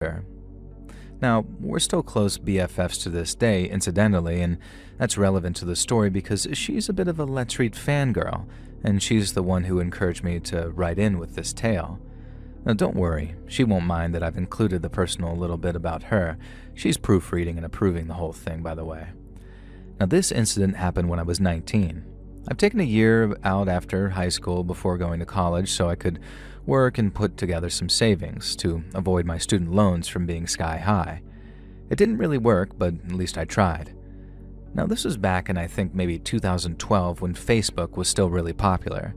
her. Now, we're still close BFFs to this day, incidentally, and that's relevant to the story because she's a bit of a Let's Read fangirl, and she's the one who encouraged me to write in with this tale. Now, don't worry, she won't mind that I've included the personal little bit about her. She's proofreading and approving the whole thing, by the way. Now, this incident happened when I was 19. I've taken a year out after high school before going to college so I could work and put together some savings to avoid my student loans from being sky high. It didn't really work, but at least I tried. Now, this was back in I think maybe 2012 when Facebook was still really popular.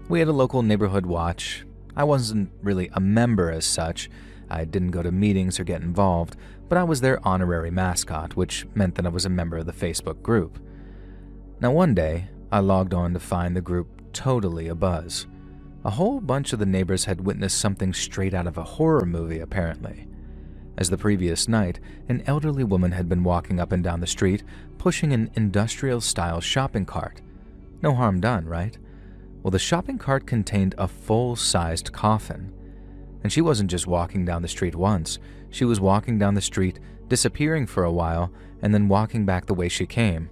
We had a local neighborhood watch. I wasn't really a member as such. I didn't go to meetings or get involved, but I was their honorary mascot, which meant that I was a member of the Facebook group. Now, one day, I logged on to find the group totally abuzz. A whole bunch of the neighbors had witnessed something straight out of a horror movie, apparently. As the previous night, an elderly woman had been walking up and down the street, pushing an industrial-style shopping cart. No harm done, right? Well, the shopping cart contained a full-sized coffin. And she wasn't just walking down the street once. She was walking down the street, disappearing for a while, and then walking back the way she came.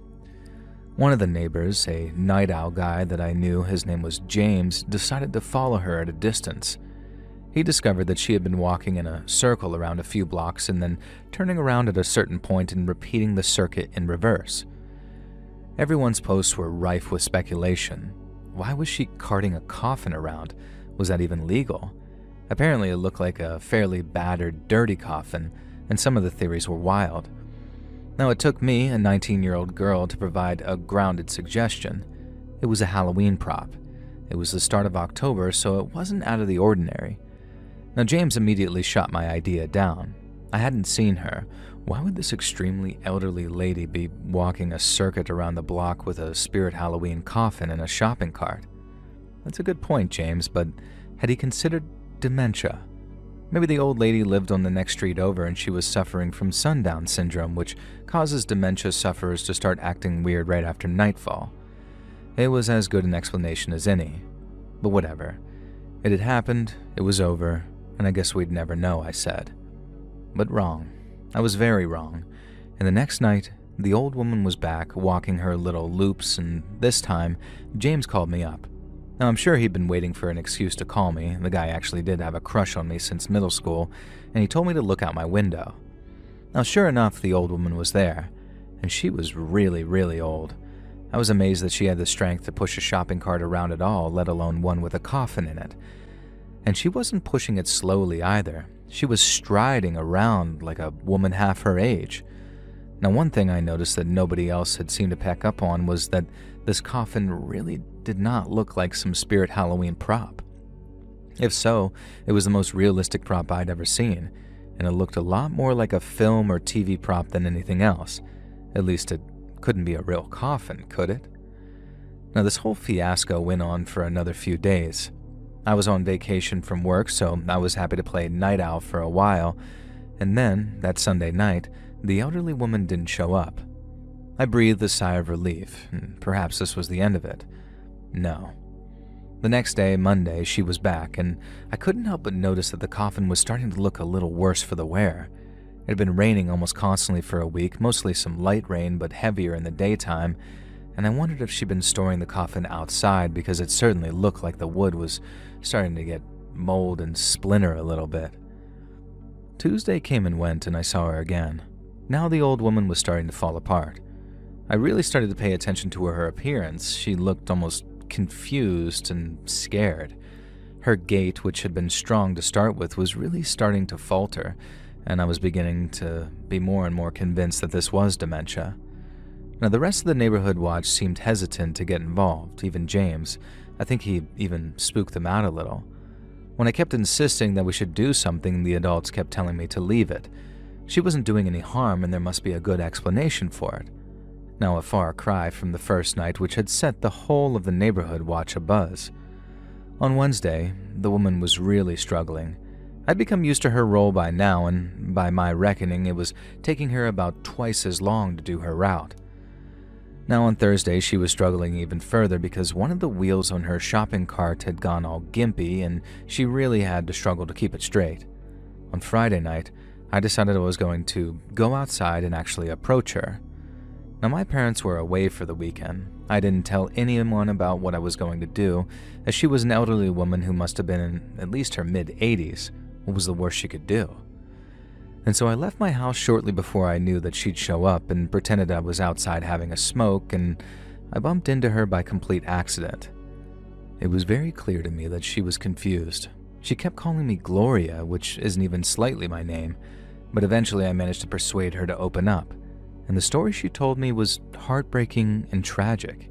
One of the neighbors, a night owl guy that I knew, his name was James, decided to follow her at a distance. He discovered that she had been walking in a circle around a few blocks and then turning around at a certain point and repeating the circuit in reverse. Everyone's posts were rife with speculation. Why was she carting a coffin around? Was that even legal? Apparently it looked like a fairly battered, dirty coffin, and some of the theories were wild. Now, it took me, a 19-year-old girl, to provide a grounded suggestion. It was a Halloween prop. It was the start of October, so it wasn't out of the ordinary. Now, James immediately shot my idea down. I hadn't seen her. Why would this extremely elderly lady be walking a circuit around the block with a spirit Halloween coffin in a shopping cart? That's a good point, James, but had he considered dementia? Maybe the old lady lived on the next street over and she was suffering from sundown syndrome, which causes dementia sufferers to start acting weird right after nightfall. It was as good an explanation as any. But whatever. It had happened, it was over, and I guess we'd never know, I said. But wrong. I was very wrong. And the next night, the old woman was back, walking her little loops, and this time, James called me up. Now, I'm sure he'd been waiting for an excuse to call me. The guy actually did have a crush on me since middle school, and he told me to look out my window. Now, sure enough, the old woman was there, and she was really, really old. I was amazed that she had the strength to push a shopping cart around at all, let alone one with a coffin in it. And she wasn't pushing it slowly either. She was striding around like a woman half her age. Now, one thing I noticed that nobody else had seemed to pick up on was that this coffin really did not look like some spirit Halloween prop. If so, it was the most realistic prop I'd ever seen, and it looked a lot more like a film or TV prop than anything else. At least it couldn't be a real coffin, could it? Now, this whole fiasco went on for another few days. I was on vacation from work, so I was happy to play night owl for a while, and then, that Sunday night, the elderly woman didn't show up. I breathed a sigh of relief, and perhaps this was the end of it. No. The next day, Monday, she was back, and I couldn't help but notice that the coffin was starting to look a little worse for the wear. It had been raining almost constantly for a week, mostly some light rain, but heavier in the daytime, and I wondered if she'd been storing the coffin outside because it certainly looked like the wood was starting to get mold and splinter a little bit. Tuesday came and went, and I saw her again. Now the old woman was starting to fall apart. I really started to pay attention to her appearance. She looked almost confused and scared. Her gait, which had been strong to start with, was really starting to falter, and I was beginning to be more and more convinced that this was dementia. Now, the rest of the neighborhood watch seemed hesitant to get involved, even James. I think he even spooked them out a little. When I kept insisting that we should do something, the adults kept telling me to leave it. She wasn't doing any harm, and there must be a good explanation for it. Now, a far cry from the first night, which had set the whole of the neighborhood watch abuzz. On Wednesday, the woman was really struggling. I'd become used to her role by now, and by my reckoning, it was taking her about twice as long to do her route. Now, on Thursday, she was struggling even further because one of the wheels on her shopping cart had gone all gimpy, and she really had to struggle to keep it straight. On Friday night, I decided I was going to go outside and actually approach her. Now, my parents were away for the weekend. I didn't tell anyone about what I was going to do, as she was an elderly woman who must have been in at least her mid-80s. What was the worst she could do? And so I left my house shortly before I knew that she'd show up and pretended I was outside having a smoke, and I bumped into her by complete accident. It was very clear to me that she was confused. She kept calling me Gloria, which isn't even slightly my name, but eventually I managed to persuade her to open up, and the story she told me was heartbreaking and tragic.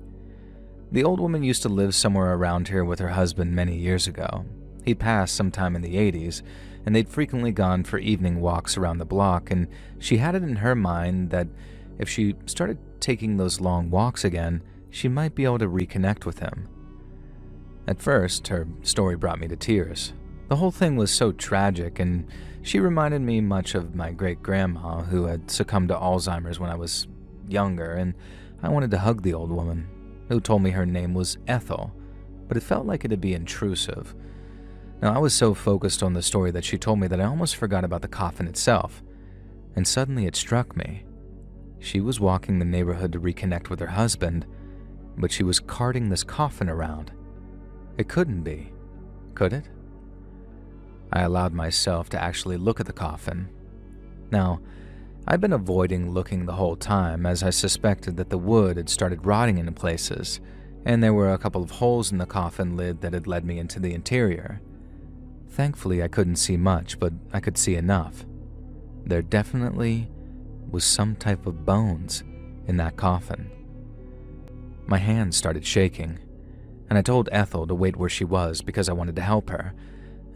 The old woman used to live somewhere around here with her husband many years ago. He'd passed sometime in the 80s, and they'd frequently gone for evening walks around the block, and she had it in her mind that if she started taking those long walks again, she might be able to reconnect with him. At first, her story brought me to tears. The whole thing was so tragic, and she reminded me much of my great-grandma, who had succumbed to Alzheimer's when I was younger, and I wanted to hug the old woman, who told me her name was Ethel, but it felt like it'd be intrusive. Now, I was so focused on the story that she told me that I almost forgot about the coffin itself, and suddenly it struck me. She was walking the neighborhood to reconnect with her husband, but she was carting this coffin around. It couldn't be, could it? I allowed myself to actually look at the coffin. Now, I'd been avoiding looking the whole time, as I suspected that the wood had started rotting in places, and there were a couple of holes in the coffin lid that had led me into the interior. Thankfully, I couldn't see much, but I could see enough. There definitely was some type of bones in that coffin. My hands started shaking, and I told Ethel to wait where she was because I wanted to help her,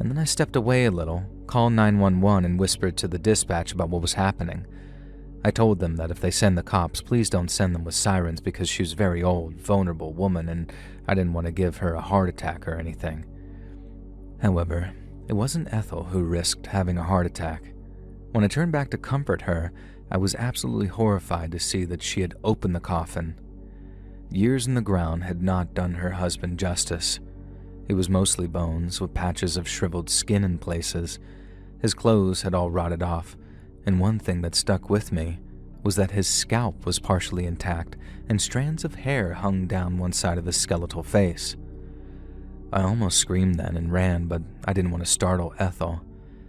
and then I stepped away a little, called 911, and whispered to the dispatch about what was happening. I told them that if they send the cops, please don't send them with sirens because she was a very old, vulnerable woman, and I didn't want to give her a heart attack or anything. However, it wasn't Ethel who risked having a heart attack. When I turned back to comfort her, I was absolutely horrified to see that she had opened the coffin. Years in the ground had not done her husband justice. It was mostly bones, with patches of shriveled skin in places. His clothes had all rotted off, and one thing that stuck with me was that his scalp was partially intact and strands of hair hung down one side of his skeletal face. I almost screamed then and ran, but I didn't want to startle Ethel.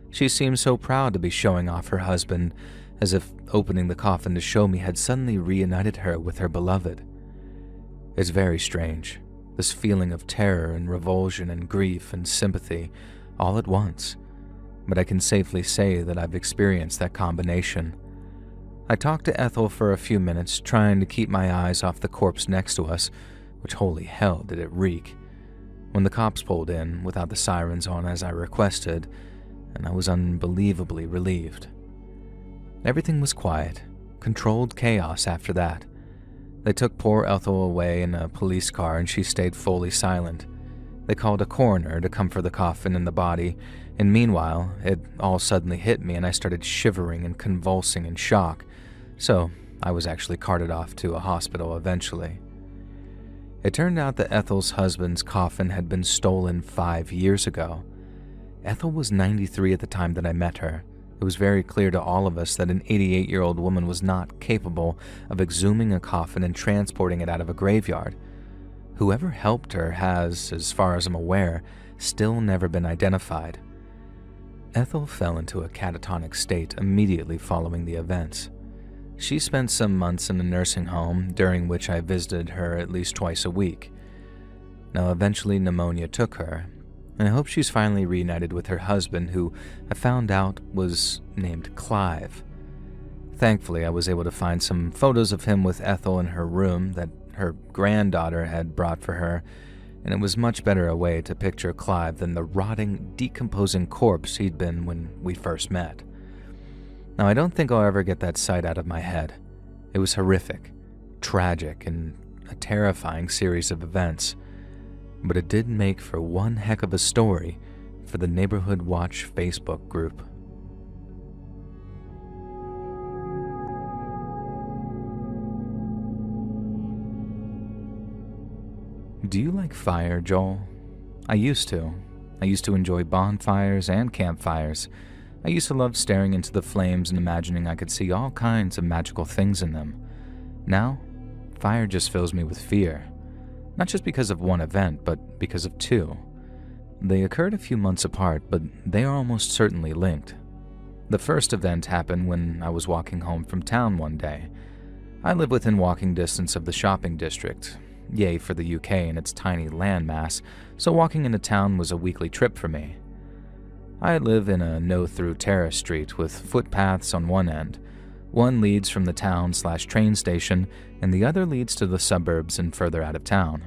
She seemed so proud to be showing off her husband, as if opening the coffin to show me had suddenly reunited her with her beloved. It's very strange, this feeling of terror and revulsion and grief and sympathy all at once, but I can safely say that I've experienced that combination. I talked to Ethel for a few minutes, trying to keep my eyes off the corpse next to us, which holy hell did it reek. When the cops pulled in, without the sirens on as I requested, and I was unbelievably relieved. Everything was quiet, controlled chaos after that. They took poor Ethel away in a police car and she stayed fully silent. They called a coroner to come for the coffin and the body, and meanwhile, it all suddenly hit me and I started shivering and convulsing in shock, so I was actually carted off to a hospital eventually. It turned out that Ethel's husband's coffin had been stolen 5 years ago. Ethel was 93 at the time that I met her. It was very clear to all of us that an 88-year-old woman was not capable of exhuming a coffin and transporting it out of a graveyard. Whoever helped her has, as far as I'm aware, still never been identified. Ethel fell into a catatonic state immediately following the events. She spent some months in a nursing home, during which I visited her at least twice a week. Now, eventually pneumonia took her, and I hope she's finally reunited with her husband, who I found out was named Clive. Thankfully, I was able to find some photos of him with Ethel in her room that her granddaughter had brought for her, and it was much better a way to picture Clive than the rotting, decomposing corpse he'd been when we first met. Now, I don't think I'll ever get that sight out of my head. It was horrific, tragic, and a terrifying series of events, but it did make for one heck of a story for the Neighborhood Watch Facebook group. Do you like fire, Joel? I used to. I used to enjoy bonfires and campfires, I used to love staring into the flames and imagining I could see all kinds of magical things in them. Now, fire just fills me with fear. Not just because of one event, but because of two. They occurred a few months apart, but they are almost certainly linked. The first event happened when I was walking home from town one day. I live within walking distance of the shopping district. Yay for the UK and its tiny landmass, so walking into town was a weekly trip for me. I live in a no-through terrace street with footpaths on one end. One leads from the town/train station, and the other leads to the suburbs and further out of town.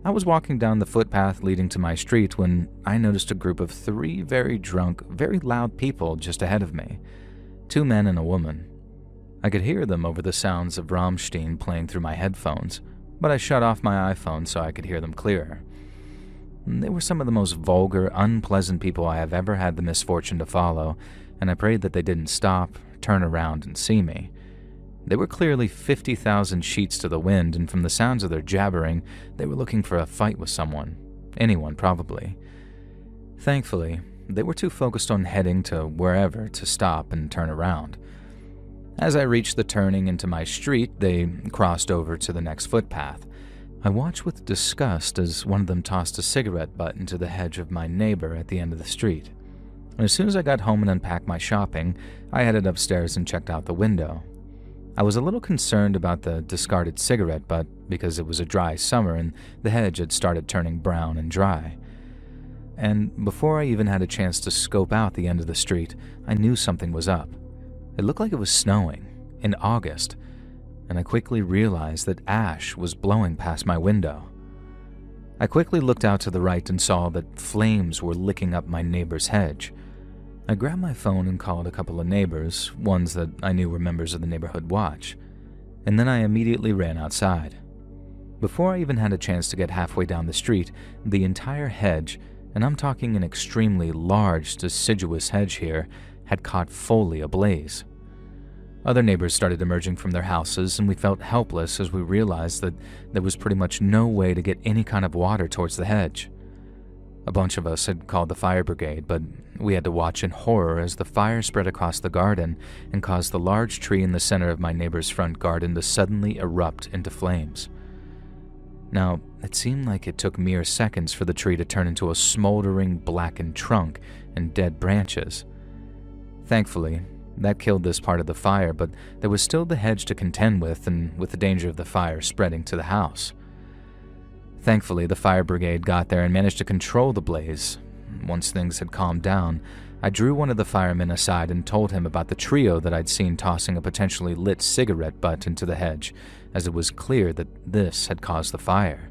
I was walking down the footpath leading to my street when I noticed a group of 3 very drunk, very loud people just ahead of me. 2 men and a woman. I could hear them over the sounds of Rammstein playing through my headphones, but I shut off my iPhone so I could hear them clearer. They were some of the most vulgar, unpleasant people I have ever had the misfortune to follow, and I prayed that they didn't stop, turn around, and see me. They were clearly 50,000 sheets to the wind, and from the sounds of their jabbering, they were looking for a fight with someone. Anyone, probably. Thankfully, they were too focused on heading to wherever to stop and turn around. As I reached the turning into my street, they crossed over to the next footpath. I watched with disgust as one of them tossed a cigarette butt into the hedge of my neighbor at the end of the street. And as soon as I got home and unpacked my shopping, I headed upstairs and checked out the window. I was a little concerned about the discarded cigarette butt because it was a dry summer and the hedge had started turning brown and dry. And before I even had a chance to scope out the end of the street, I knew something was up. It looked like it was snowing, in August, and I quickly realized that ash was blowing past my window. I quickly looked out to the right and saw that flames were licking up my neighbor's hedge. I grabbed my phone and called a couple of neighbors, ones that I knew were members of the neighborhood watch, and then I immediately ran outside. Before I even had a chance to get halfway down the street, the entire hedge, and I'm talking an extremely large, deciduous hedge here, had caught fully ablaze. Other neighbors started emerging from their houses, and we felt helpless as we realized that there was pretty much no way to get any kind of water towards the hedge. A bunch of us had called the fire brigade, but we had to watch in horror as the fire spread across the garden and caused the large tree in the center of my neighbor's front garden to suddenly erupt into flames. Now, it seemed like it took mere seconds for the tree to turn into a smoldering, blackened trunk and dead branches. Thankfully, that killed this part of the fire, but there was still the hedge to contend with, and with the danger of the fire spreading to the house. Thankfully, the fire brigade got there and managed to control the blaze. Once things had calmed down, I drew one of the firemen aside and told him about the trio that I'd seen tossing a potentially lit cigarette butt into the hedge, as it was clear that this had caused the fire.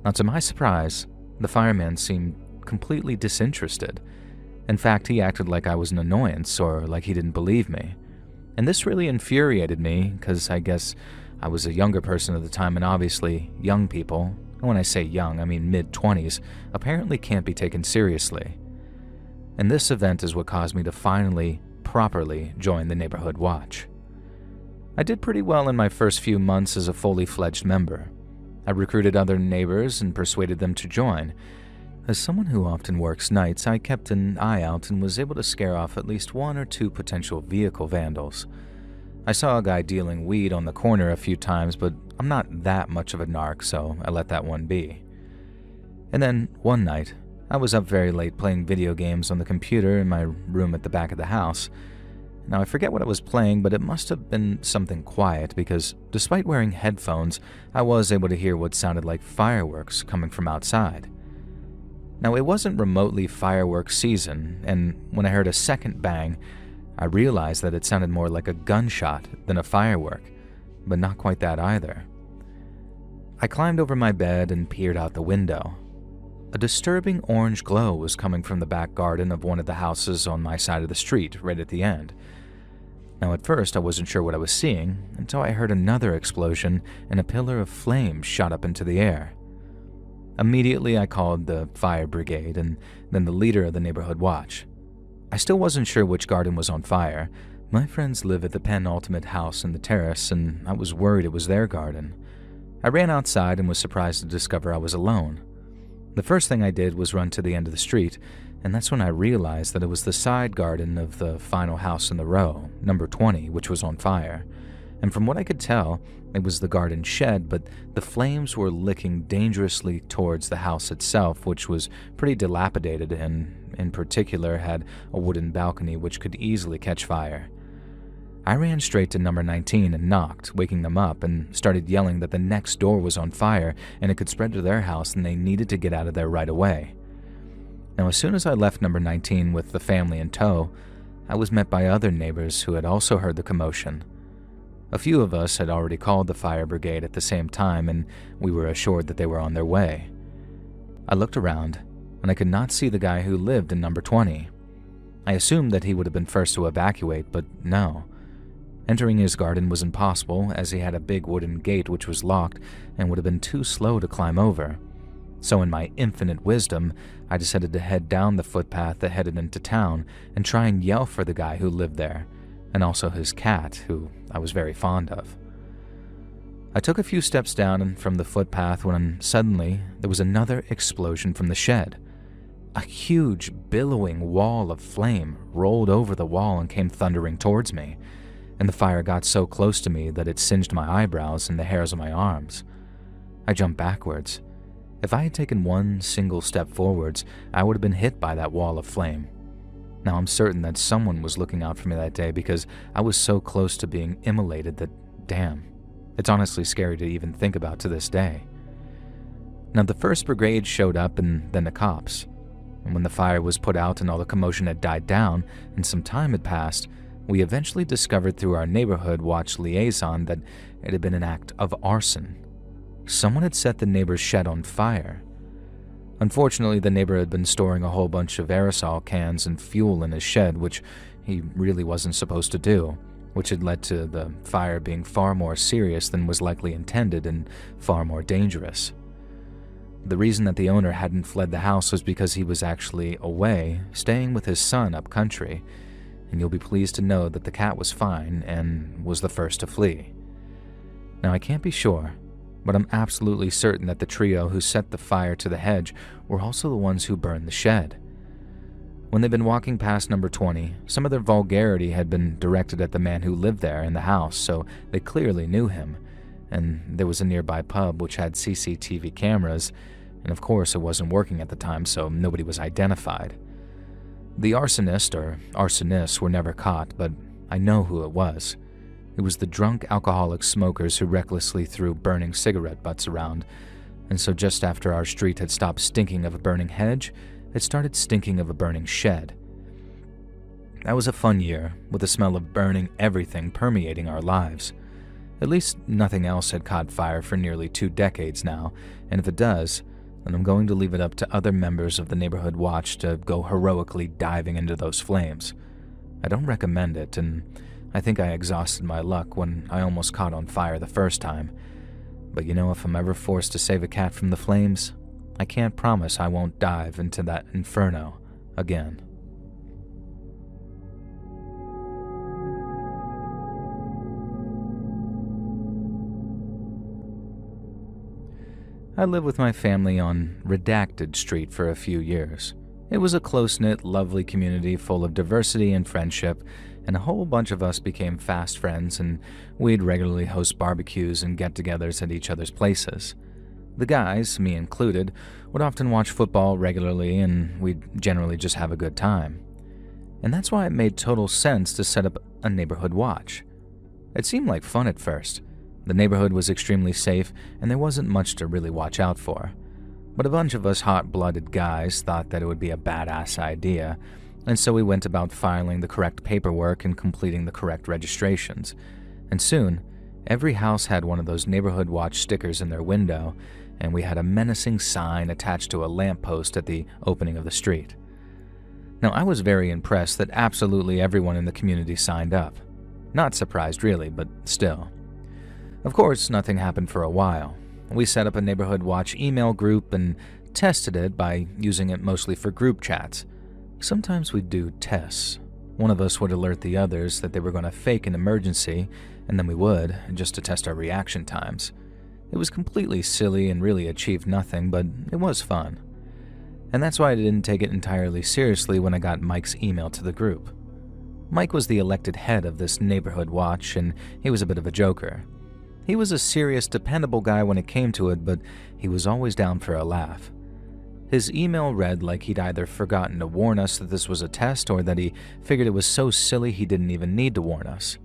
Now, to my surprise, the fireman seemed completely disinterested. In fact, he acted like I was an annoyance or like he didn't believe me. And this really infuriated me because I guess I was a younger person at the time, and obviously young people, and when I say young, I mean mid-20s, apparently can't be taken seriously. And this event is what caused me to finally, properly join the neighborhood watch. I did pretty well in my first few months as a fully fledged member. I recruited other neighbors and persuaded them to join. As someone who often works nights, I kept an eye out and was able to scare off at least 1 or 2 potential vehicle vandals. I saw a guy dealing weed on the corner a few times, but I'm not that much of a narc, so I let that one be. And then, one night, I was up very late playing video games on the computer in my room at the back of the house. Now, I forget what I was playing, but it must have been something quiet because, despite wearing headphones, I was able to hear what sounded like fireworks coming from outside. Now, it wasn't remotely fireworks season, and when I heard a second bang, I realized that it sounded more like a gunshot than a firework, but not quite that either. I climbed over my bed and peered out the window. A disturbing orange glow was coming from the back garden of one of the houses on my side of the street, right at the end. Now, at first, I wasn't sure what I was seeing until I heard another explosion and a pillar of flame shot up into the air. Immediately, I called the fire brigade and then the leader of the neighborhood watch. I still wasn't sure which garden was on fire. My friends live at the penultimate house in the terrace, and I was worried it was their garden. I ran outside and was surprised to discover I was alone. The first thing I did was run to the end of the street, And that's when I realized that it was the side garden of the final house in the row, number 20, which was on fire. And from what I could tell, it was the garden shed, but the flames were licking dangerously towards the house itself, which was pretty dilapidated and, in particular, had a wooden balcony which could easily catch fire. I ran straight to number 19 and knocked, waking them up, and started yelling that the next door was on fire and it could spread to their house and they needed to get out of there right away. Now, as soon as I left number 19 with the family in tow, I was met by other neighbors who had also heard the commotion. A few of us had already called the fire brigade at the same time, and we were assured that they were on their way. I looked around, and I could not see the guy who lived in number 20. I assumed that he would have been first to evacuate, but no. Entering his garden was impossible, as he had a big wooden gate which was locked and would have been too slow to climb over. So in my infinite wisdom, I decided to head down the footpath that headed into town and try and yell for the guy who lived there, and also his cat, who I was very fond of. I took a few steps down from the footpath when suddenly there was another explosion from the shed. A huge, billowing wall of flame rolled over the wall and came thundering towards me, and the fire got so close to me that it singed my eyebrows and the hairs on my arms. I jumped backwards. If I had taken one single step forwards, I would have been hit by that wall of flame. Now, I'm certain that someone was looking out for me that day because I was so close to being immolated that, damn, it's honestly scary to even think about to this day. Now, the first brigade showed up and then the cops. And when the fire was put out and all the commotion had died down and some time had passed, we eventually discovered through our neighborhood watch liaison that it had been an act of arson. Someone had set the neighbor's shed on fire. Unfortunately, the neighbor had been storing a whole bunch of aerosol cans and fuel in his shed, which he really wasn't supposed to do, which had led to the fire being far more serious than was likely intended and far more dangerous. The reason that the owner hadn't fled the house was because he was actually away, staying with his son up country, and you'll be pleased to know that the cat was fine and was the first to flee. Now, I can't be sure, but I'm absolutely certain that the trio who set the fire to the hedge were also the ones who burned the shed. When they'd been walking past number 20, some of their vulgarity had been directed at the man who lived there in the house, so they clearly knew him, and there was a nearby pub which had CCTV cameras, and of course it wasn't working at the time, so nobody was identified. The arsonist or arsonists were never caught, but I know who it was. It was the drunk alcoholic smokers who recklessly threw burning cigarette butts around, and so just after our street had stopped stinking of a burning hedge, it started stinking of a burning shed. That was a fun year, with the smell of burning everything permeating our lives. At least nothing else had caught fire for nearly 2 decades now, and if it does, then I'm going to leave it up to other members of the neighborhood watch to go heroically diving into those flames. I don't recommend it, and I think I exhausted my luck when I almost caught on fire the first time. But you know, if I'm ever forced to save a cat from the flames, I can't promise I won't dive into that inferno again. I lived with my family on Redacted Street for a few years. It was a close-knit, lovely community full of diversity and friendship, and a whole bunch of us became fast friends, and we'd regularly host barbecues and get-togethers at each other's places. The guys, me included, would often watch football regularly, and we'd generally just have a good time. And that's why it made total sense to set up a neighborhood watch. It seemed like fun at first. The neighborhood was extremely safe, and there wasn't much to really watch out for. But a bunch of us hot-blooded guys thought that it would be a badass idea, and so we went about filing the correct paperwork and completing the correct registrations. And soon, every house had one of those neighborhood watch stickers in their window, and we had a menacing sign attached to a lamppost at the opening of the street. Now, I was very impressed that absolutely everyone in the community signed up. Not surprised really, but still. Of course, nothing happened for a while. We set up a neighborhood watch email group and tested it by using it mostly for group chats. Sometimes we'd do tests. One of us would alert the others that they were going to fake an emergency, and then we would, just to test our reaction times. It was completely silly and really achieved nothing, but it was fun. And that's why I didn't take it entirely seriously when I got Mike's email to the group. Mike was the elected head of this neighborhood watch, and he was a bit of a joker. He was a serious, dependable guy when it came to it, but he was always down for a laugh. His email read like he'd either forgotten to warn us that this was a test or that he figured it was so silly he didn't even need to warn us.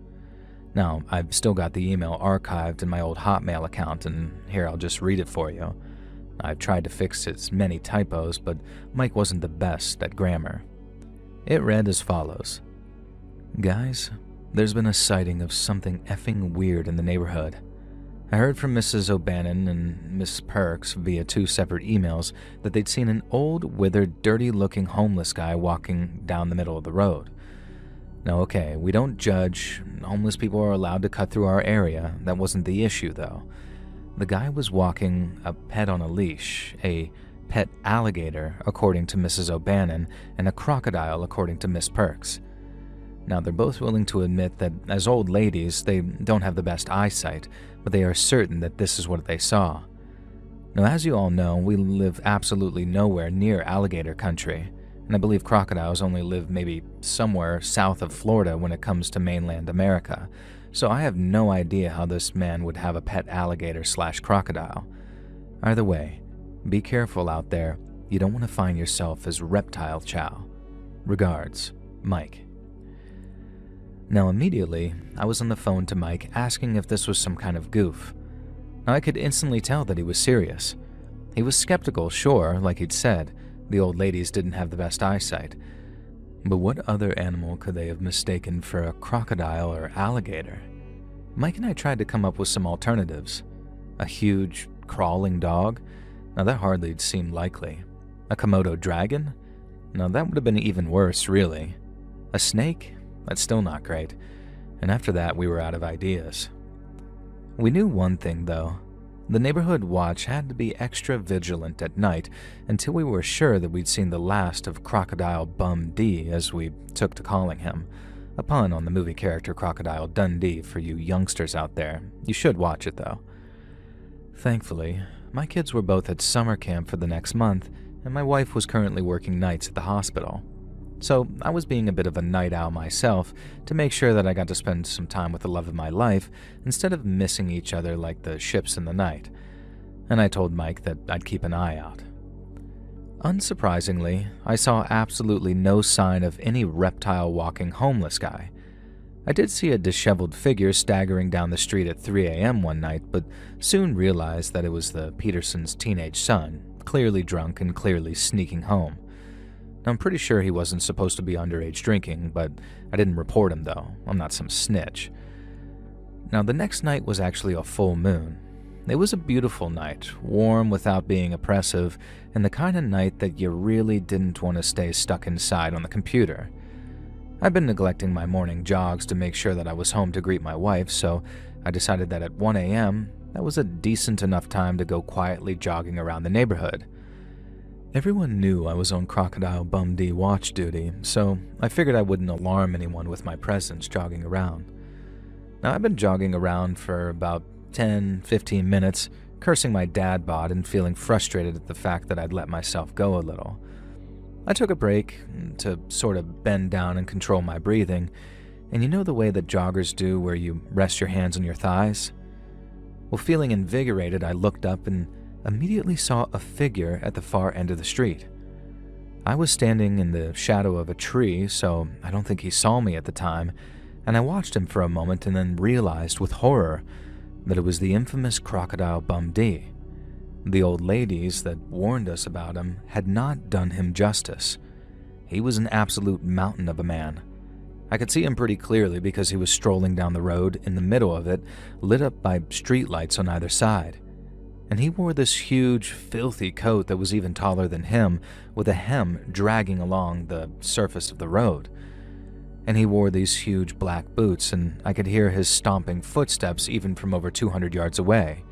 Now, I've still got the email archived in my old Hotmail account, and here I'll just read it for you. I've tried to fix its many typos, but Mike wasn't the best at grammar. It read as follows. Guys, there's been a sighting of something effing weird in the neighborhood. I heard from Mrs. O'Bannon and Miss Perks via 2 separate emails that they'd seen an old, withered, dirty-looking homeless guy walking down the middle of the road. Now, okay, we don't judge. Homeless people are allowed to cut through our area. That wasn't the issue, though. The guy was walking a pet on a leash, a pet alligator, according to Mrs. O'Bannon, and a crocodile, according to Miss Perks. Now, they're both willing to admit that as old ladies, they don't have the best eyesight, but they are certain that this is what they saw. Now, as you all know, we live absolutely nowhere near alligator country, and I believe crocodiles only live maybe somewhere south of Florida when it comes to mainland America, so I have no idea how this man would have a pet alligator/crocodile. Either way, be careful out there. You don't want to find yourself as reptile chow. Regards, Mike. Now immediately, I was on the phone to Mike asking if this was some kind of goof. Now I could instantly tell that he was serious. He was skeptical, sure, like he'd said, the old ladies didn't have the best eyesight. But what other animal could they have mistaken for a crocodile or alligator? Mike and I tried to come up with some alternatives. A huge, crawling dog? Now that hardly seemed likely. A Komodo dragon? Now that would have been even worse, really. A snake? That's still not great. And after that, we were out of ideas. We knew one thing, though. The neighborhood watch had to be extra vigilant at night until we were sure that we'd seen the last of Crocodile Bum D, as we took to calling him. A pun on the movie character Crocodile Dundee for you youngsters out there. You should watch it, though. Thankfully, my kids were both at summer camp for the next month, and my wife was currently working nights at the hospital. So I was being a bit of a night owl myself to make sure that I got to spend some time with the love of my life instead of missing each other like the ships in the night. And I told Mike that I'd keep an eye out. Unsurprisingly, I saw absolutely no sign of any reptile-walking homeless guy. I did see a disheveled figure staggering down the street at 3 a.m. one night, but soon realized that it was the Petersons' teenage son, clearly drunk and clearly sneaking home. Now, I'm pretty sure he wasn't supposed to be underage drinking, but I didn't report him though. I'm not some snitch. Now, the next night was actually a full moon. It was a beautiful night, warm without being oppressive, and the kind of night that you really didn't want to stay stuck inside on the computer. I've been neglecting my morning jogs to make sure that I was home to greet my wife, so I decided that at 1 a.m., that was a decent enough time to go quietly jogging around the neighborhood. Everyone knew I was on Crocodile Bum D watch duty, so I figured I wouldn't alarm anyone with my presence jogging around. Now, I've been jogging around for about 10-15 minutes, cursing my dad bod and feeling frustrated at the fact that I'd let myself go a little. I took a break to sort of bend down and control my breathing, and you know the way that joggers do where you rest your hands on your thighs? Well, feeling invigorated, I looked up and immediately saw a figure at the far end of the street. I was standing in the shadow of a tree, so I don't think he saw me at the time, and I watched him for a moment and then realized with horror that it was the infamous Crocodile Bum D. The old ladies that warned us about him had not done him justice. He was an absolute mountain of a man. I could see him pretty clearly because he was strolling down the road in the middle of it, lit up by streetlights on either side. And he wore this huge, filthy coat that was even taller than him, with a hem dragging along the surface of the road. And he wore these huge black boots, and I could hear his stomping footsteps even from over 200 yards away.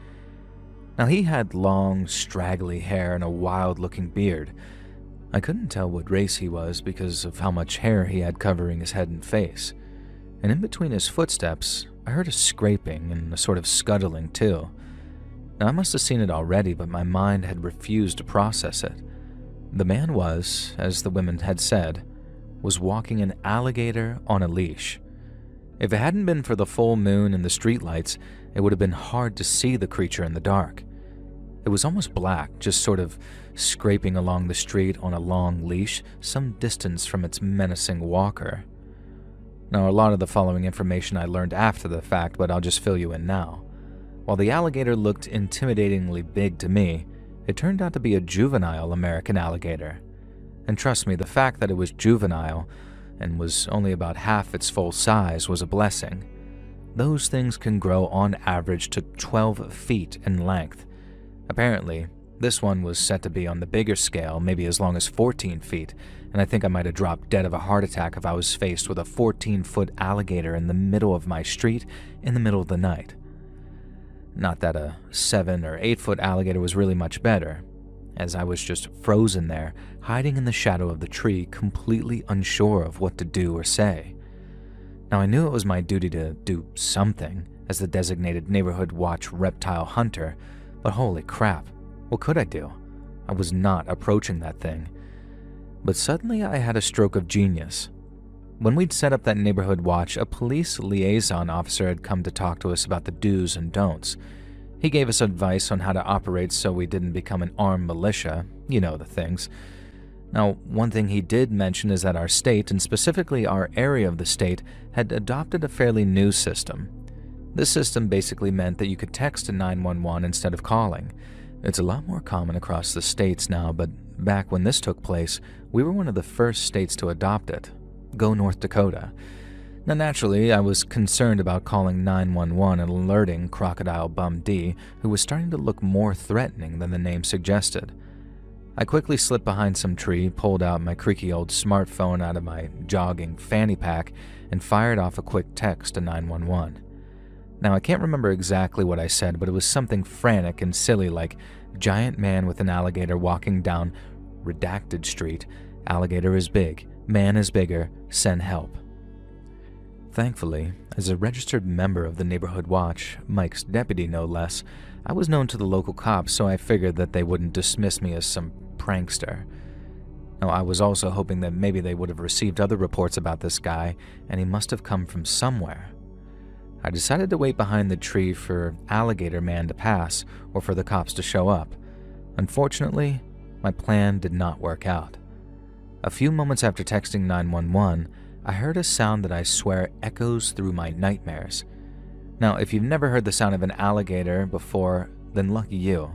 Now, he had long, straggly hair and a wild-looking beard. I couldn't tell what race he was because of how much hair he had covering his head and face. And in between his footsteps, I heard a scraping and a sort of scuttling, too. Now, I must have seen it already, but my mind had refused to process it. The man was, as the women had said, was walking an alligator on a leash. If it hadn't been for the full moon and the streetlights, it would have been hard to see the creature in the dark. It was almost black, just sort of scraping along the street on a long leash, some distance from its menacing walker. Now, a lot of the following information I learned after the fact, but I'll just fill you in now. While the alligator looked intimidatingly big to me, it turned out to be a juvenile American alligator. And trust me, the fact that it was juvenile and was only about half its full size was a blessing. Those things can grow on average to 12 feet in length. Apparently, this one was set to be on the bigger scale, maybe as long as 14 feet, and I think I might have dropped dead of a heart attack if I was faced with a 14-foot alligator in the middle of my street in the middle of the night. Not that a 7 or 8-foot alligator was really much better, as I was just frozen there, hiding in the shadow of the tree, completely unsure of what to do or say. Now, I knew it was my duty to do something as the designated neighborhood watch reptile hunter, but holy crap, what could I do? I was not approaching that thing. But suddenly I had a stroke of genius. When we'd set up that neighborhood watch, a police liaison officer had come to talk to us about the do's and don'ts. He gave us advice on how to operate so we didn't become an armed militia, you know the things. Now, one thing he did mention is that our state, and specifically our area of the state, had adopted a fairly new system. This system basically meant that you could text 911 instead of calling. It's a lot more common across the states now, but back when this took place, we were one of the first states to adopt it. Go North Dakota. Now naturally, I was concerned about calling 911 and alerting Crocodile Bum D, who was starting to look more threatening than the name suggested. I quickly slipped behind some tree, pulled out my creaky old smartphone out of my jogging fanny pack, and fired off a quick text to 911. Now, I can't remember exactly what I said, but it was something frantic and silly like, "Giant man with an alligator walking down redacted street. Alligator is big. Man is bigger. Send help." Thankfully, as a registered member of the neighborhood watch, Mike's deputy no less, I was known to the local cops, so I figured that they wouldn't dismiss me as some prankster. Now, I was also hoping that maybe they would have received other reports about this guy, and he must have come from somewhere. I decided to wait behind the tree for Alligator Man to pass or for the cops to show up. Unfortunately, my plan did not work out. A few moments after texting 911, I heard a sound that I swear echoes through my nightmares. Now, if you've never heard the sound of an alligator before, then lucky you.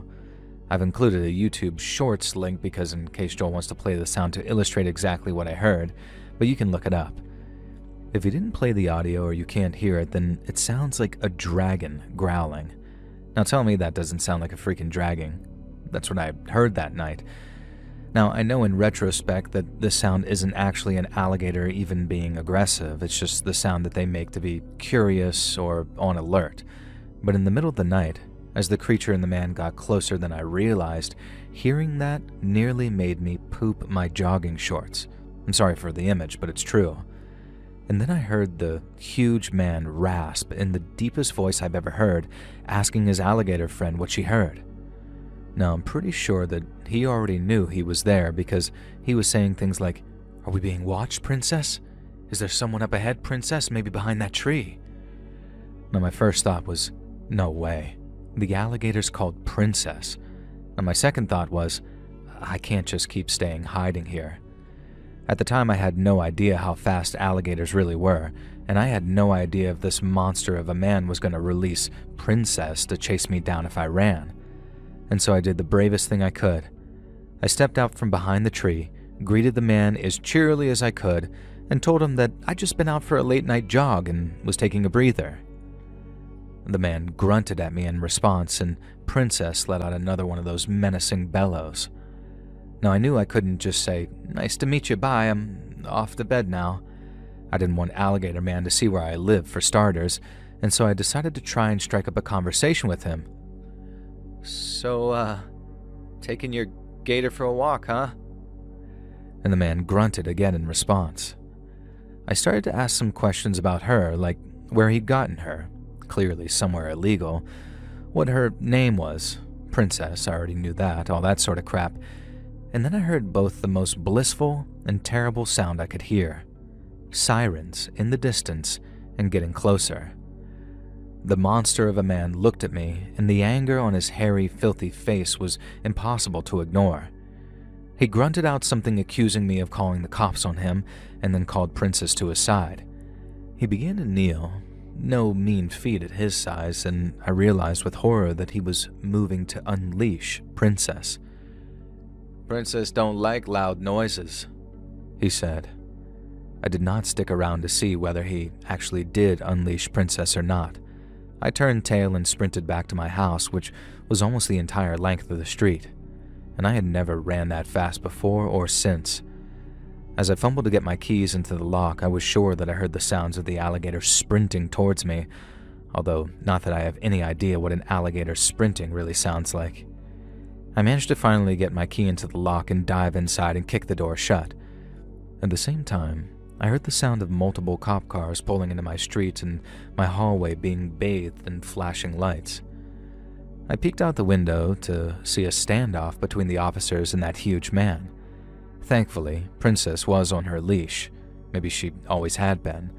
I've included a YouTube Shorts link because in case Joel wants to play the sound to illustrate exactly what I heard, but you can look it up. If you didn't play the audio or you can't hear it, then it sounds like a dragon growling. Now tell me that doesn't sound like a freaking dragon. That's what I heard that night. Now, I know in retrospect that this sound isn't actually an alligator even being aggressive, it's just the sound that they make to be curious or on alert. But in the middle of the night, as the creature and the man got closer than I realized, hearing that nearly made me poop my jogging shorts. I'm sorry for the image, but it's true. And then I heard the huge man rasp in the deepest voice I've ever heard, asking his alligator friend what she heard. Now, I'm pretty sure that he already knew he was there because he was saying things like, "Are we being watched, princess? Is there someone up ahead, princess, maybe behind that tree?" Now, my first thought was, no way. The alligator's called Princess. And my second thought was, I can't just keep staying hiding here. At the time, I had no idea how fast alligators really were, and I had no idea if this monster of a man was going to release Princess to chase me down if I ran. And so I did the bravest thing I could. I stepped out from behind the tree, greeted the man as cheerily as I could, and told him that I'd just been out for a late-night jog and was taking a breather. The man grunted at me in response, and Princess let out another one of those menacing bellows. Now, I knew I couldn't just say, "Nice to meet you, bye, I'm off to bed now." I didn't want Alligator Man to see where I lived, for starters, and so I decided to try and strike up a conversation with him. "So, taking your gator for a walk, huh?" And the man grunted again in response. I started to ask some questions about her, like where he'd gotten her, clearly somewhere illegal, what her name was, Princess, I already knew that, all that sort of crap. And then I heard both the most blissful and terrible sound I could hear. Sirens in the distance and getting closer. The monster of a man looked at me, and the anger on his hairy, filthy face was impossible to ignore. He grunted out something accusing me of calling the cops on him, and then called Princess to his side. He began to kneel, no mean feat at his size, and I realized with horror that he was moving to unleash Princess. "Princess don't like loud noises," he said. I did not stick around to see whether he actually did unleash Princess or not. I turned tail and sprinted back to my house, which was almost the entire length of the street, and I had never ran that fast before or since. As I fumbled to get my keys into the lock, I was sure that I heard the sounds of the alligator sprinting towards me, although not that I have any idea what an alligator sprinting really sounds like. I managed to finally get my key into the lock and dive inside and kick the door shut. At the same time, I heard the sound of multiple cop cars pulling into my street and my hallway being bathed in flashing lights. I peeked out the window to see a standoff between the officers and that huge man. Thankfully, Princess was on her leash. Maybe she always had been.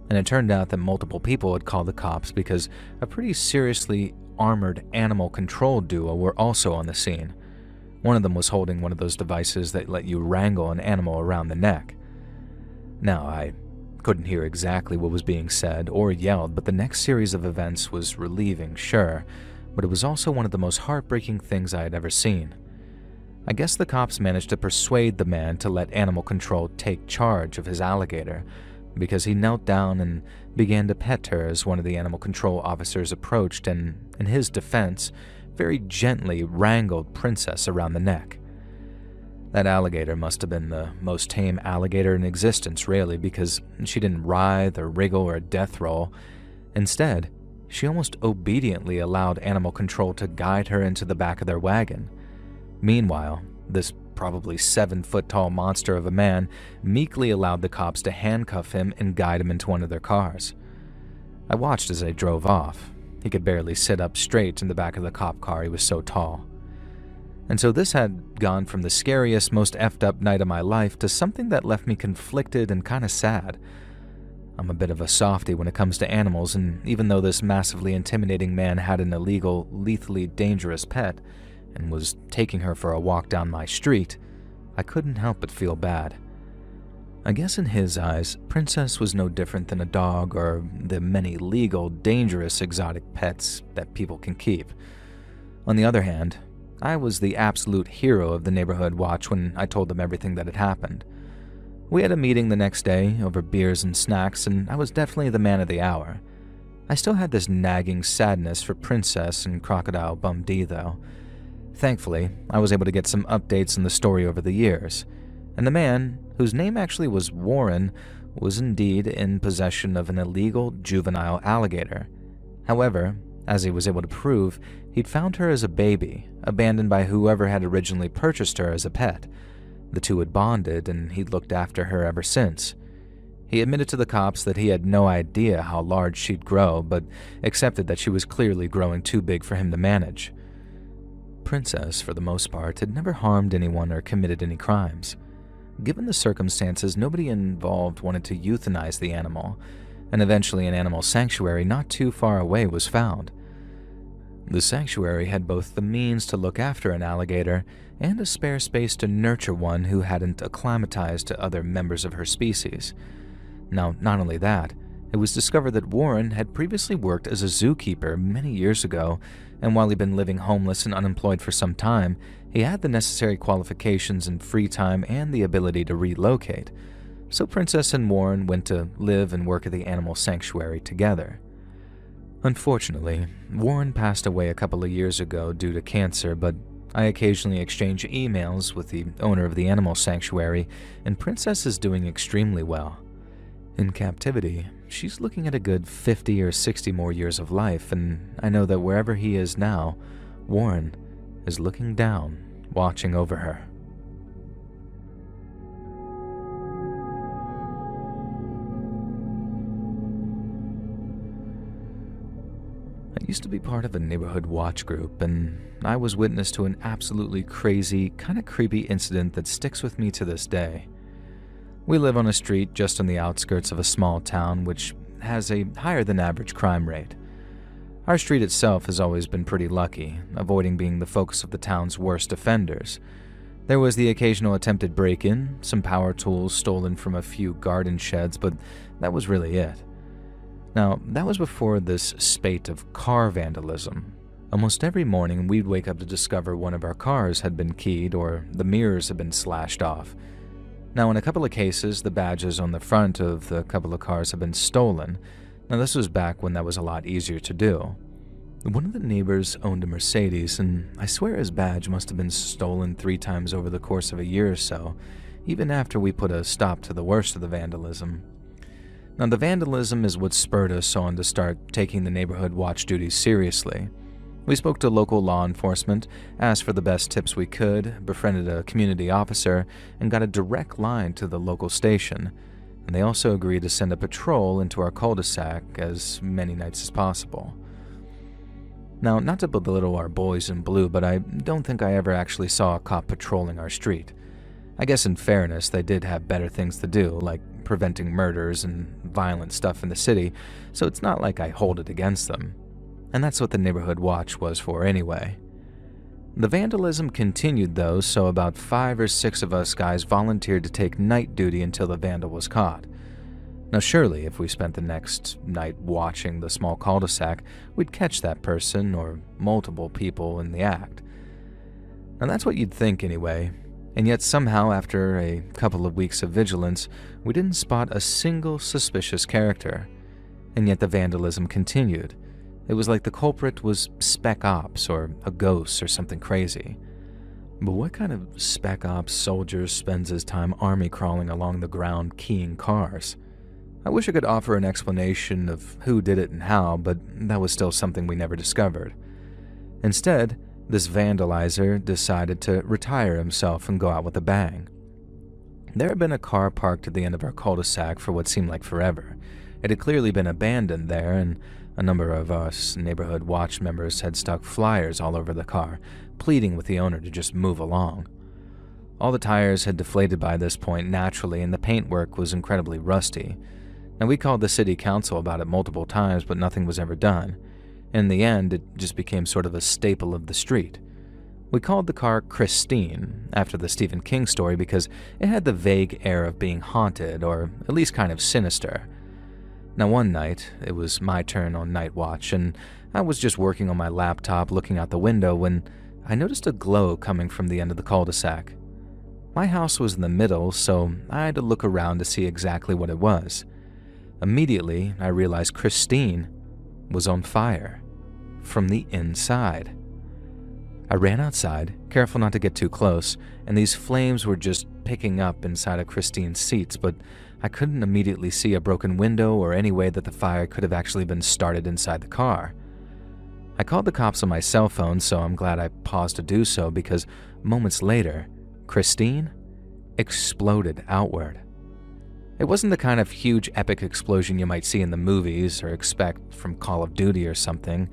And it turned out that multiple people had called the cops because a pretty seriously armored animal control duo were also on the scene. One of them was holding one of those devices that let you wrangle an animal around the neck. Now, I couldn't hear exactly what was being said or yelled, but the next series of events was relieving, sure, but it was also one of the most heartbreaking things I had ever seen. I guess the cops managed to persuade the man to let animal control take charge of his alligator, because he knelt down and began to pet her as one of the animal control officers approached and, in his defense, very gently wrangled Princess around the neck. That alligator must have been the most tame alligator in existence, really, because she didn't writhe or wriggle or death roll. Instead, she almost obediently allowed animal control to guide her into the back of their wagon. Meanwhile, this probably 7-foot-tall monster of a man meekly allowed the cops to handcuff him and guide him into one of their cars. I watched as they drove off. He could barely sit up straight in the back of the cop car, he was so tall. And so this had gone from the scariest, most effed up night of my life to something that left me conflicted and kind of sad. I'm a bit of a softie when it comes to animals, and even though this massively intimidating man had an illegal, lethally dangerous pet and was taking her for a walk down my street, I couldn't help but feel bad. I guess in his eyes, Princess was no different than a dog or the many legal, dangerous exotic pets that people can keep. On the other hand, I was the absolute hero of the neighborhood watch when I told them everything that had happened. We had a meeting the next day over beers and snacks, and I was definitely the man of the hour. I still had this nagging sadness for Princess and Crocodile Bumdee, though. Thankfully, I was able to get some updates on the story over the years, and the man, whose name actually was Warren, was indeed in possession of an illegal juvenile alligator. However, as he was able to prove, he'd found her as a baby, abandoned by whoever had originally purchased her as a pet. The two had bonded, and he'd looked after her ever since. He admitted to the cops that he had no idea how large she'd grow, but accepted that she was clearly growing too big for him to manage. Princess, for the most part, had never harmed anyone or committed any crimes. Given the circumstances, nobody involved wanted to euthanize the animal, and eventually an animal sanctuary not too far away was found. The sanctuary had both the means to look after an alligator and a spare space to nurture one who hadn't acclimatized to other members of her species. Now, not only that, it was discovered that Warren had previously worked as a zookeeper many years ago, and while he'd been living homeless and unemployed for some time, he had the necessary qualifications and free time and the ability to relocate. So Princess and Warren went to live and work at the animal sanctuary together. Unfortunately, Warren passed away a couple of years ago due to cancer, but I occasionally exchange emails with the owner of the animal sanctuary, and Princess is doing extremely well. In captivity, she's looking at a good 50 or 60 more years of life, and I know that wherever he is now, Warren is looking down, watching over her. I used to be part of a neighborhood watch group, and I was witness to an absolutely crazy, kind of creepy incident that sticks with me to this day. We live on a street just on the outskirts of a small town which has a higher than average crime rate. Our street itself has always been pretty lucky, avoiding being the focus of the town's worst offenders. There was the occasional attempted break-in, some power tools stolen from a few garden sheds, but that was really it. Now, that was before this spate of car vandalism. Almost every morning, we'd wake up to discover one of our cars had been keyed or the mirrors had been slashed off. Now, in a couple of cases, the badges on the front of the couple of cars had been stolen. Now, this was back when that was a lot easier to do. One of the neighbors owned a Mercedes, and I swear his badge must have been stolen 3 times over the course of a year or so, even after we put a stop to the worst of the vandalism. Now, the vandalism is what spurred us on to start taking the neighborhood watch duties seriously. We spoke to local law enforcement, asked for the best tips we could, befriended a community officer, and got a direct line to the local station. And they also agreed to send a patrol into our cul-de-sac as many nights as possible. Now, not to belittle our boys in blue, but I don't think I ever actually saw a cop patrolling our street. I guess in fairness, they did have better things to do, like preventing murders and violent stuff in the city, so it's not like I hold it against them. And that's what the neighborhood watch was for anyway. The vandalism continued though, so about 5 or 6 of us guys volunteered to take night duty until the vandal was caught. Now surely, if we spent the next night watching the small cul-de-sac, we'd catch that person or multiple people in the act. Now that's what you'd think anyway, and yet somehow after a couple of weeks of vigilance, we didn't spot a single suspicious character. And yet the vandalism continued. It was like the culprit was Spec Ops or a ghost or something crazy. But what kind of Spec Ops soldier spends his time army crawling along the ground keying cars? I wish I could offer an explanation of who did it and how, but that was still something we never discovered. Instead, this vandalizer decided to retire himself and go out with a bang. There had been a car parked at the end of our cul-de-sac for what seemed like forever. It had clearly been abandoned there, and a number of us neighborhood watch members had stuck flyers all over the car, pleading with the owner to just move along. All the tires had deflated by this point naturally, and the paintwork was incredibly rusty. Now, we called the city council about it multiple times, but nothing was ever done. In the end, it just became sort of a staple of the street. We called the car Christine, after the Stephen King story, because it had the vague air of being haunted, or at least kind of sinister. Now, one night, it was my turn on night watch, and I was just working on my laptop looking out the window when I noticed a glow coming from the end of the cul-de-sac. My house was in the middle, so I had to look around to see exactly what it was. Immediately, I realized Christine was on fire from the inside. I ran outside, careful not to get too close, and these flames were just picking up inside of Christine's seats, but I couldn't immediately see a broken window or any way that the fire could have actually been started inside the car. I called the cops on my cell phone, so I'm glad I paused to do so because moments later, Christine exploded outward. It wasn't the kind of huge epic explosion you might see in the movies or expect from Call of Duty or something.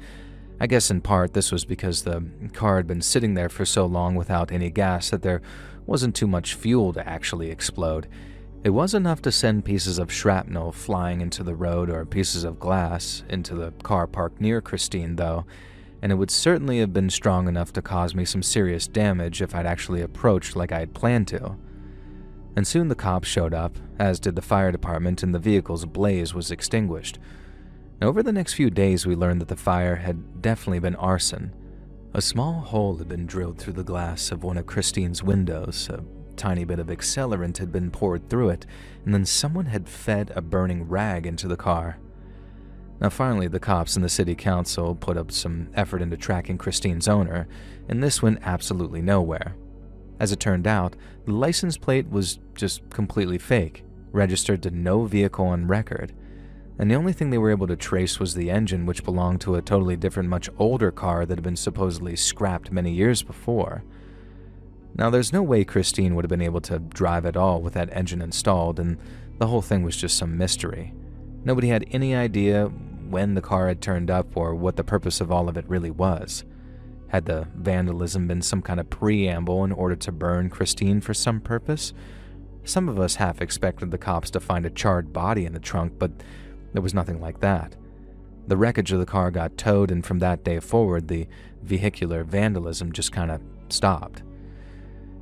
I guess in part this was because the car had been sitting there for so long without any gas that there wasn't too much fuel to actually explode. It was enough to send pieces of shrapnel flying into the road or pieces of glass into the car parked near Christine though, and it would certainly have been strong enough to cause me some serious damage if I'd actually approached like I had planned to. And soon the cops showed up, as did the fire department, and the vehicle's blaze was extinguished. Over the next few days, we learned that the fire had definitely been arson. A small hole had been drilled through the glass of one of Christine's windows, a tiny bit of accelerant had been poured through it, and then someone had fed a burning rag into the car. Now finally, the cops and the city council put up some effort into tracking Christine's owner, and this went absolutely nowhere. As it turned out, the license plate was just completely fake, registered to no vehicle on record, and the only thing they were able to trace was the engine, which belonged to a totally different, much older car that had been supposedly scrapped many years before. Now, there's no way Christine would have been able to drive at all with that engine installed, and the whole thing was just some mystery. Nobody had any idea when the car had turned up or what the purpose of all of it really was. Had the vandalism been some kind of preamble in order to burn Christine for some purpose? Some of us half expected the cops to find a charred body in the trunk, but there was nothing like that. The wreckage of the car got towed, and from that day forward, the vehicular vandalism just kind of stopped.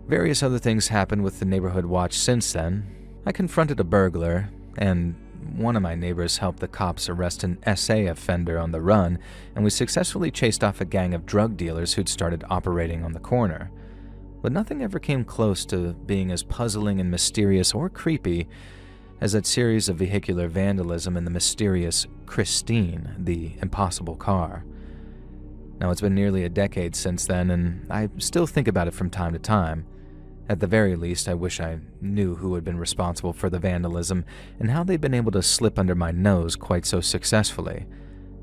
Various other things happened with the neighborhood watch since then. I confronted a burglar, and one of my neighbors helped the cops arrest an SA offender on the run, and we successfully chased off a gang of drug dealers who'd started operating on the corner. But nothing ever came close to being as puzzling and mysterious or creepy as that series of vehicular vandalism and the mysterious Christine, the impossible car. Now, it's been nearly a decade since then, and I still think about it from time to time. At the very least, I wish I knew who had been responsible for the vandalism and how they'd been able to slip under my nose quite so successfully.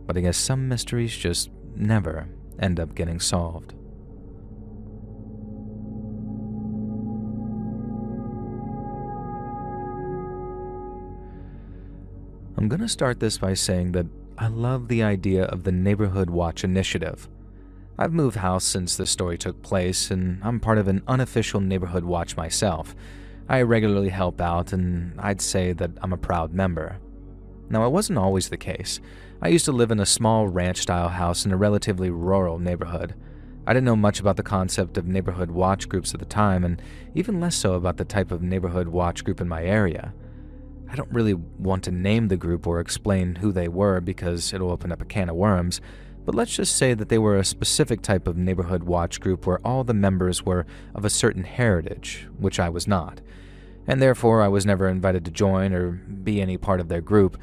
But I guess some mysteries just never end up getting solved. I'm going to start this by saying that I love the idea of the Neighborhood Watch Initiative. I've moved house since this story took place, and I'm part of an unofficial neighborhood watch myself. I regularly help out, and I'd say that I'm a proud member. Now, it wasn't always the case. I used to live in a small ranch-style house in a relatively rural neighborhood. I didn't know much about the concept of neighborhood watch groups at the time, and even less so about the type of neighborhood watch group in my area. I don't really want to name the group or explain who they were because it'll open up a can of worms, but let's just say that they were a specific type of neighborhood watch group where all the members were of a certain heritage, which I was not, and therefore I was never invited to join or be any part of their group.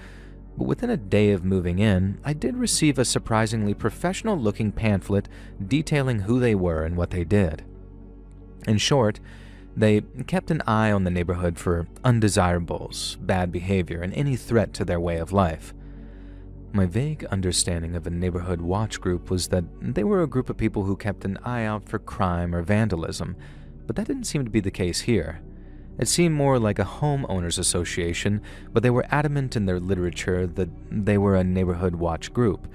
But within a day of moving in, I did receive a surprisingly professional-looking pamphlet detailing who they were and what they did. In short, they kept an eye on the neighborhood for undesirables, bad behavior, and any threat to their way of life. My vague understanding of a neighborhood watch group was that they were a group of people who kept an eye out for crime or vandalism, but that didn't seem to be the case here. It seemed more like a homeowners association, but they were adamant in their literature that they were a neighborhood watch group.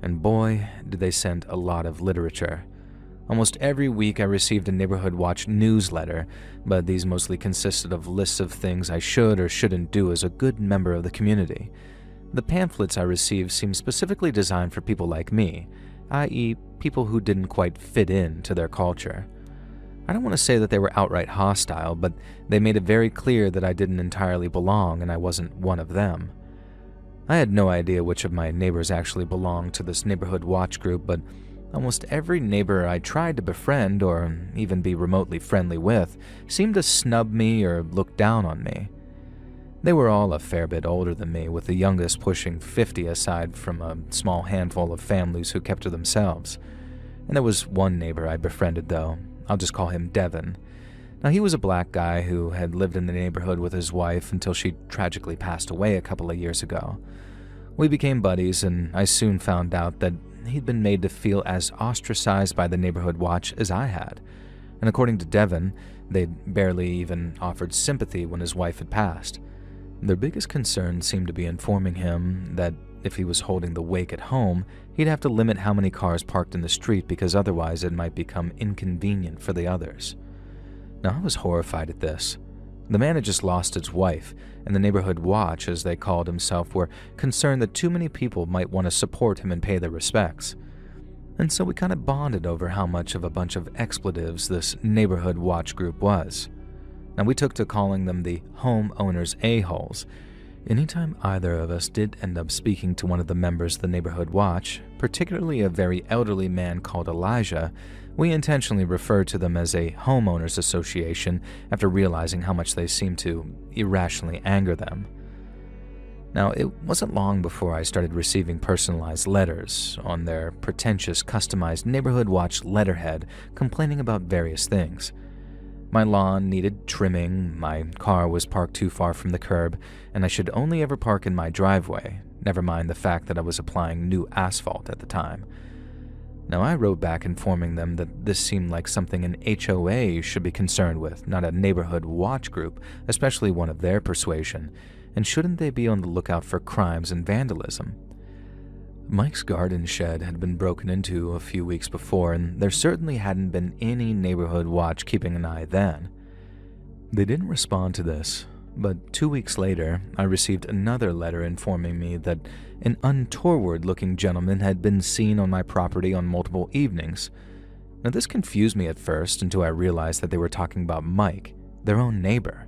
And boy, did they send a lot of literature. Almost every week I received a Neighborhood Watch newsletter, but these mostly consisted of lists of things I should or shouldn't do as a good member of the community. The pamphlets I received seemed specifically designed for people like me, i.e. people who didn't quite fit in to their culture. I don't want to say that they were outright hostile, but they made it very clear that I didn't entirely belong and I wasn't one of them. I had no idea which of my neighbors actually belonged to this Neighborhood Watch group, but almost every neighbor I tried to befriend or even be remotely friendly with seemed to snub me or look down on me. They were all a fair bit older than me, with the youngest pushing 50 aside from a small handful of families who kept to themselves. And there was one neighbor I befriended, though. I'll just call him Devin. Now, he was a black guy who had lived in the neighborhood with his wife until she tragically passed away a couple of years ago. We became buddies, and I soon found out that he'd been made to feel as ostracized by the neighborhood watch as I had. And according to Devin, they'd barely even offered sympathy when his wife had passed. Their biggest concern seemed to be informing him that if he was holding the wake at home, he'd have to limit how many cars parked in the street because otherwise it might become inconvenient for the others. Now, I was horrified at this. The man had just lost his wife, and the neighborhood watch, as they called himself, were concerned that too many people might want to support him and pay their respects. And so we kind of bonded over how much of a bunch of expletives this neighborhood watch group was. Now, we took to calling them the homeowners a-holes. Anytime either of us did end up speaking to one of the members of the neighborhood watch, particularly a very elderly man called Elijah, we intentionally referred to them as a homeowners association after realizing how much they seemed to irrationally anger them. Now, it wasn't long before I started receiving personalized letters on their pretentious customized neighborhood watch letterhead complaining about various things. My lawn needed trimming, my car was parked too far from the curb, and I should only ever park in my driveway, never mind the fact that I was applying new asphalt at the time. Now, I wrote back informing them that this seemed like something an HOA should be concerned with, not a neighborhood watch group, especially one of their persuasion, and shouldn't they be on the lookout for crimes and vandalism? Mike's garden shed had been broken into a few weeks before, and there certainly hadn't been any neighborhood watch keeping an eye then. They didn't respond to this, but 2 weeks later, I received another letter informing me that an untoward-looking gentleman had been seen on my property on multiple evenings. Now, this confused me at first until I realized that they were talking about Mike, their own neighbor.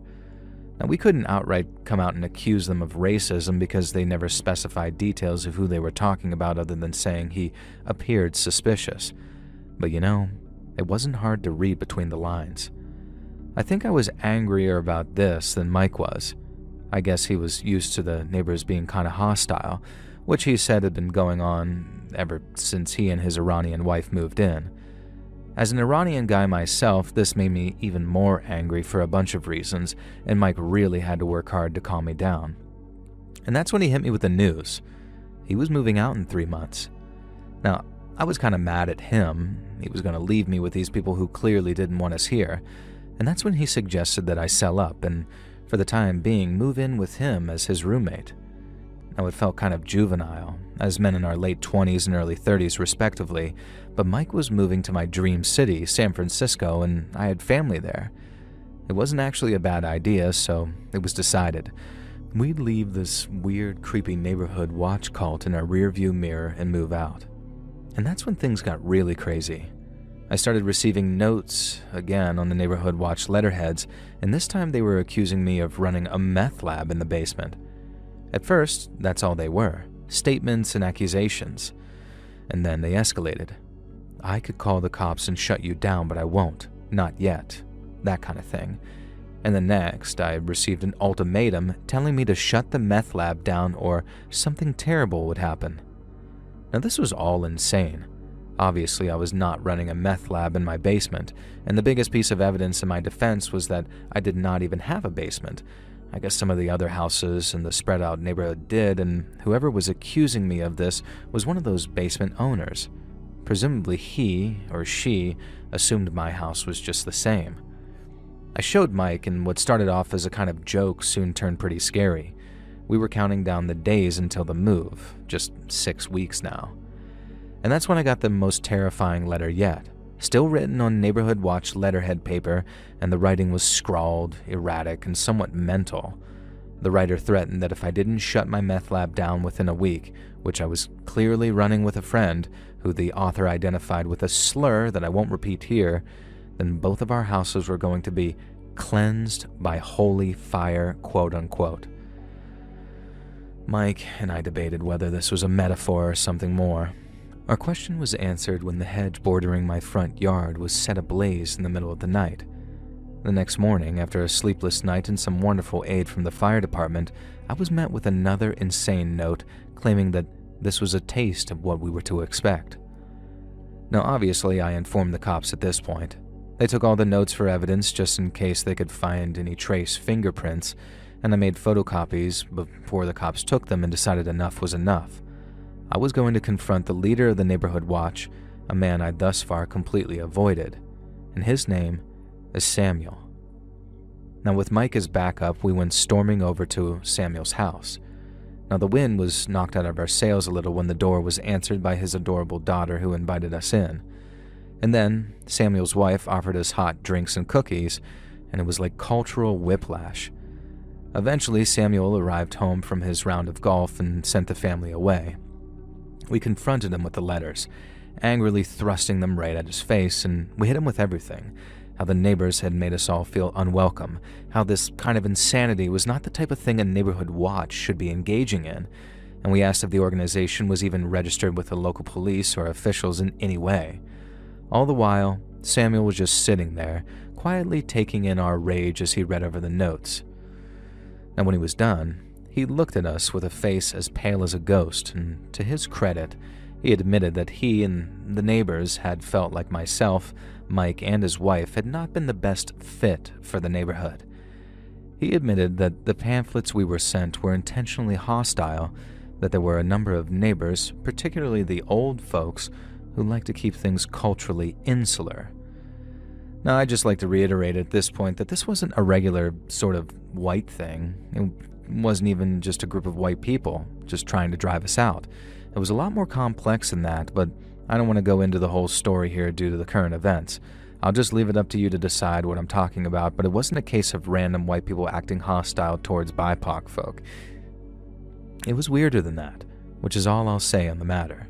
Now, we couldn't outright come out and accuse them of racism because they never specified details of who they were talking about other than saying he appeared suspicious. But it wasn't hard to read between the lines. I think I was angrier about this than Mike was. I guess he was used to the neighbors being kind of hostile, which he said had been going on ever since he and his Iranian wife moved in. As an Iranian guy myself, this made me even more angry for a bunch of reasons, and Mike really had to work hard to calm me down. And that's when he hit me with the news. He was moving out in 3 months. Now, I was kind of mad at him. He was going to leave me with these people who clearly didn't want us here. And that's when he suggested that I sell up and, for the time being, move in with him as his roommate. Now, it felt kind of juvenile, as men in our late 20s and early 30s respectively, but Mike was moving to my dream city, San Francisco, and I had family there. It wasn't actually a bad idea, so it was decided. We'd leave this weird, creepy neighborhood watch cult in our rearview mirror and move out. And that's when things got really crazy. I started receiving notes again on the neighborhood watch letterheads, and this time they were accusing me of running a meth lab in the basement. At first, that's all they were, statements and accusations. And then they escalated. I could call the cops and shut you down, but I won't. Not yet. That kind of thing. And the next, I received an ultimatum telling me to shut the meth lab down or something terrible would happen. Now, this was all insane. Obviously, I was not running a meth lab in my basement, and the biggest piece of evidence in my defense was that I did not even have a basement. I guess some of the other houses in the spread-out neighborhood did, and whoever was accusing me of this was one of those basement owners. Presumably he or she assumed my house was just the same. I showed Mike, and what started off as a kind of joke soon turned pretty scary. We were counting down the days until the move, just 6 weeks now. And that's when I got the most terrifying letter yet, still written on neighborhood watch letterhead paper, and the writing was scrawled, erratic, and somewhat mental. The writer threatened that if I didn't shut my meth lab down within a week, which I was clearly running with a friend, who the author identified with a slur that I won't repeat here, then both of our houses were going to be cleansed by holy fire, quote-unquote. Mike and I debated whether this was a metaphor or something more. Our question was answered when the hedge bordering my front yard was set ablaze in the middle of the night. The next morning, after a sleepless night and some wonderful aid from the fire department, I was met with another insane note claiming that this was a taste of what we were to expect. Now, obviously, I informed the cops at this point. They took all the notes for evidence just in case they could find any trace fingerprints, and I made photocopies before the cops took them and decided enough was enough. I was going to confront the leader of the neighborhood watch, a man I'd thus far completely avoided, and his name is Samuel. Now, with Mike as backup, we went storming over to Samuel's house. Now, the wind was knocked out of our sails a little when the door was answered by his adorable daughter who invited us in. And then Samuel's wife offered us hot drinks and cookies, and it was like cultural whiplash. Eventually, Samuel arrived home from his round of golf and sent the family away. We confronted him with the letters, angrily thrusting them right at his face, and we hit him with everything. How the neighbors had made us all feel unwelcome, how this kind of insanity was not the type of thing a neighborhood watch should be engaging in, and we asked if the organization was even registered with the local police or officials in any way. All the while, Samuel was just sitting there, quietly taking in our rage as he read over the notes. And when he was done, he looked at us with a face as pale as a ghost, and to his credit, he admitted that he and the neighbors had felt like myself, Mike, and his wife had not been the best fit for the neighborhood. He admitted that the pamphlets we were sent were intentionally hostile, that there were a number of neighbors, particularly the old folks, who like to keep things culturally insular. Now, I'd just like to reiterate at this point that this wasn't a regular sort of white thing. It wasn't even just a group of white people just trying to drive us out. It was a lot more complex than that, but I don't want to go into the whole story here due to the current events. I'll just leave it up to you to decide what I'm talking about, but it wasn't a case of random white people acting hostile towards BIPOC folk. It was weirder than that, which is all I'll say on the matter.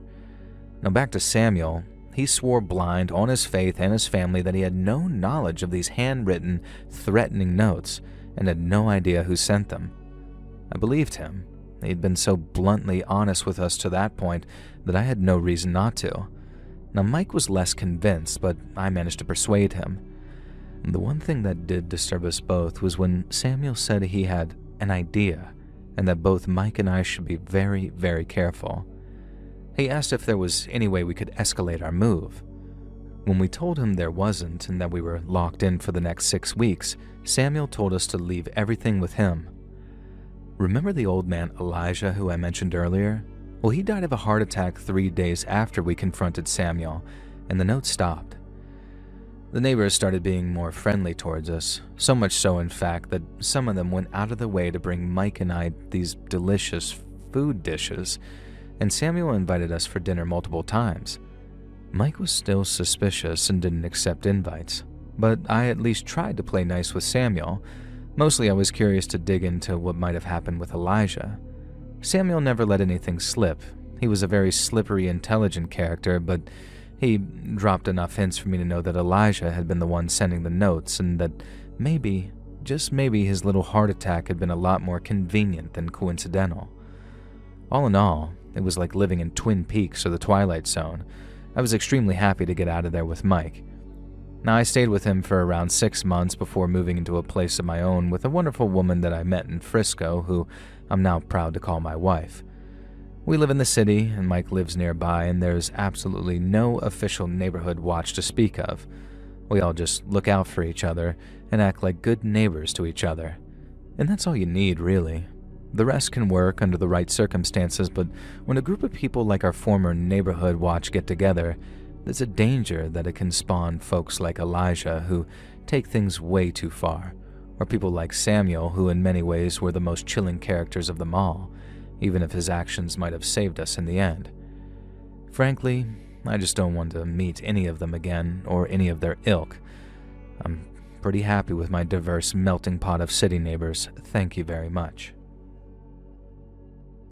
Now back to Samuel. He swore blind on his faith and his family that he had no knowledge of these handwritten, threatening notes and had no idea who sent them. I believed him. He'd been so bluntly honest with us to that point that I had no reason not to. Now Mike was less convinced, but I managed to persuade him. The one thing that did disturb us both was when Samuel said he had an idea and that both Mike and I should be very, very careful. He asked if there was any way we could escalate our move. When we told him there wasn't and that we were locked in for the next 6 weeks, Samuel told us to leave everything with him. Remember the old man Elijah who I mentioned earlier? Well, he died of a heart attack 3 days after we confronted Samuel, and the note stopped. The neighbors started being more friendly towards us, so much so in fact that some of them went out of their way to bring Mike and I these delicious food dishes, and Samuel invited us for dinner multiple times. Mike was still suspicious and didn't accept invites, but I at least tried to play nice with Samuel. Mostly I was curious to dig into what might have happened with Elijah. Samuel never let anything slip. He was a very slippery, intelligent character, but he dropped enough hints for me to know that Elijah had been the one sending the notes and that maybe, just maybe, his little heart attack had been a lot more convenient than coincidental. All in all, it was like living in Twin Peaks or the Twilight Zone. I was extremely happy to get out of there with Mike. Now, I stayed with him for around 6 months before moving into a place of my own with a wonderful woman that I met in Frisco, who I'm now proud to call my wife. We live in the city, and Mike lives nearby, and there's absolutely no official neighborhood watch to speak of. We all just look out for each other and act like good neighbors to each other. And that's all you need, really. The rest can work under the right circumstances, but when a group of people like our former neighborhood watch get together, there's a danger that it can spawn folks like Elijah who take things way too far, or people like Samuel who in many ways were the most chilling characters of them all, even if his actions might have saved us in the end. Frankly, I just don't want to meet any of them again or any of their ilk. I'm pretty happy with my diverse melting pot of city neighbors, thank you very much.